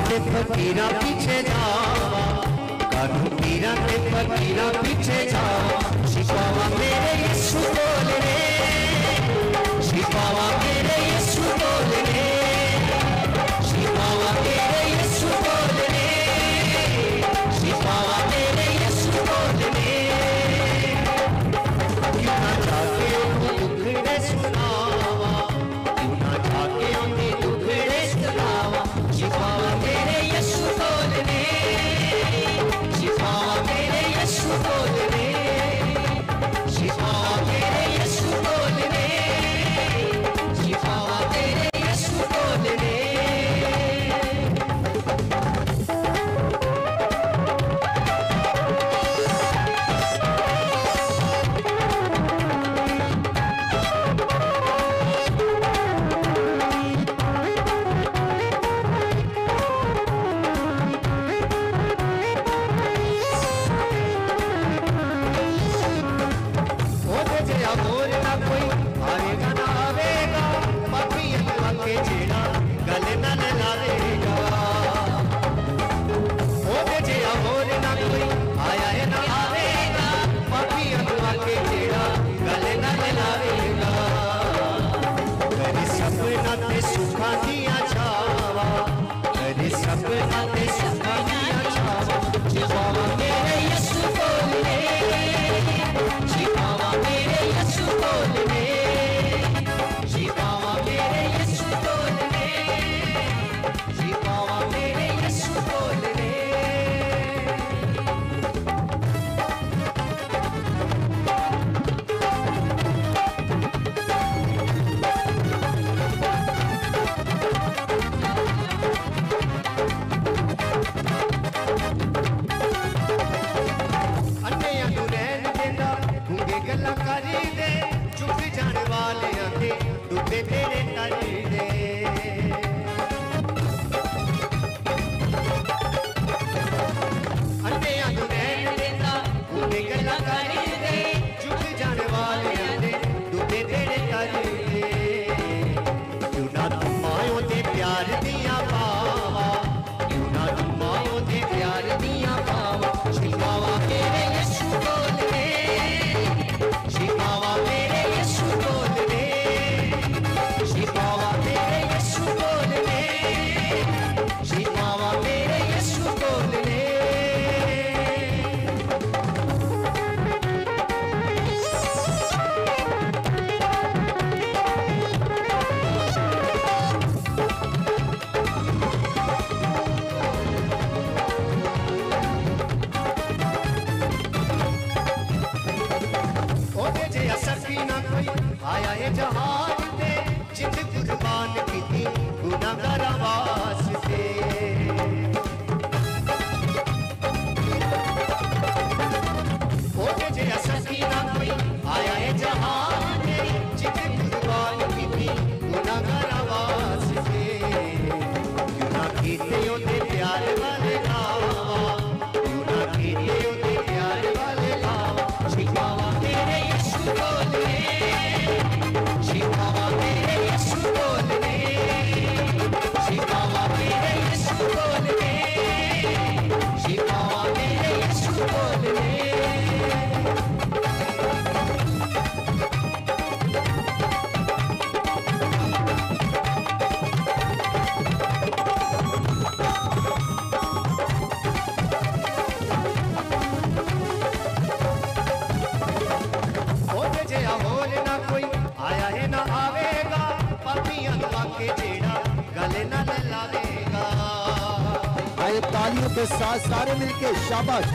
ते फकीरा पीछे जावा, कानू पीरा ते फकीरा पीछे जावा। शिफावा मेरे यीशु बोल रे, शिफावा मेरे यीशु बोल रे, शिफावा मेरे यीशु बोल रे, शिफावा मेरे यीशु बोल रे। क्यों ना जाके उन्हें दुखड़े सुनावा, क्यों ना जाके उन्हें दुखड़े सुनावा। शिफावा मेरे यीशु बोल रे, शिफावा मेरे यीशु बोल रे, शिफावा मेरे यीशु बोल रे, शिफावा मेरे यीशु बोल रे। तालियों के साथ सारे मिलके शाबाश।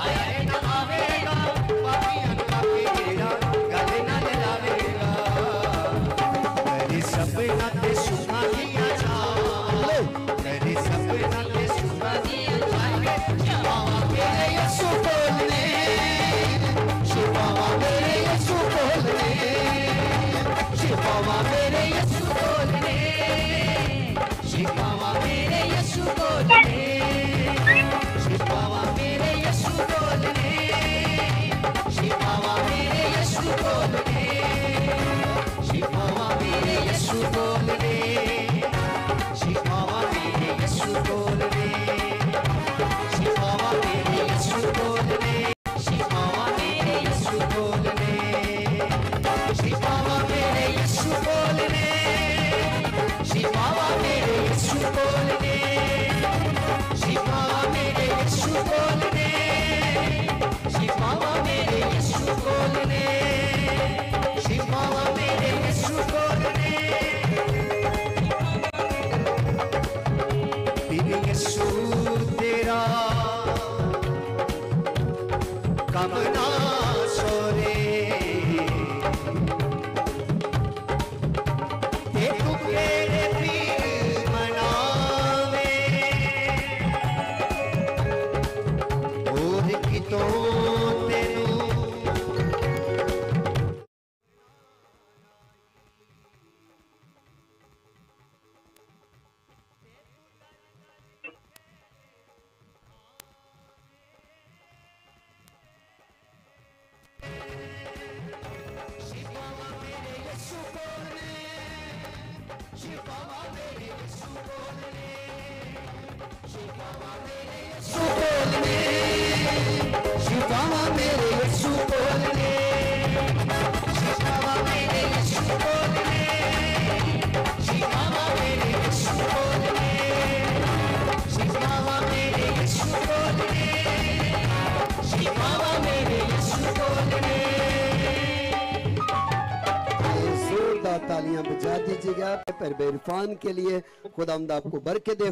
आया है ना आवेगा, पापी अनुका के जेड़ा गले ना लावेगा। तेरी सपना ते सुना दिया जावे, तेरी सपना ते सुना दिया जावे। शिफावा मेरे यीशु बोल रे, शिफावा मेरे यीशु बोल रे, शिफावा मेरे यीशु बोल रे, शिफावा मेरे यीशु बोल रे, शिफावा मेरे कम ना सोरे ते तू तेरे पीर मनावे और कितों तेनू तालियां बजा दीजिएगा पर इरफान के लिए। खुदावंद आपको बरकत दे।